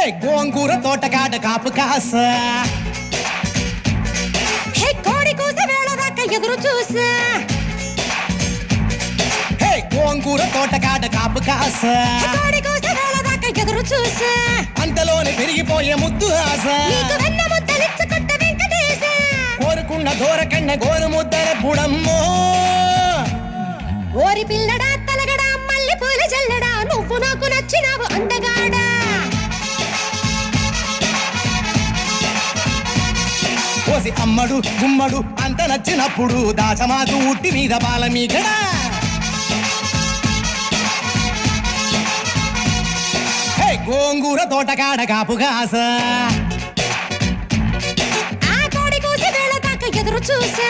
హే గోంగూర తోటకాడ కాపు కాస హే కోడి కూస వేళ దాకా ఎదురు చూసా హే గోంగూర తోటకాడ కాపు కాస కోడి కూస వేళ దాకా ఎదురు చూసా అంతలోనే పెరిగిపోయే ముద్దు ఆశ నీకు వెన్న ముద్దలిచ్చుకుంట వెంకటేశ కోరుకున్న దూరకన్న గోరు ముద్దల పుడమ్మో ఓరి పిల్లడా తలగడా మల్లె పూల జల్లడా నువ్వు నాకు నచ్చినావు అందగాడా కోసి అమ్మడు గుమ్మడు అంత నచ్చినప్పుడు దాచమాకు ఉట్టి మీద బాల మీకడా హే గోంగూర తోటకాడ కాపు కాస ఆ కోడి కూసి వేళ దాకా ఎదురు చూసా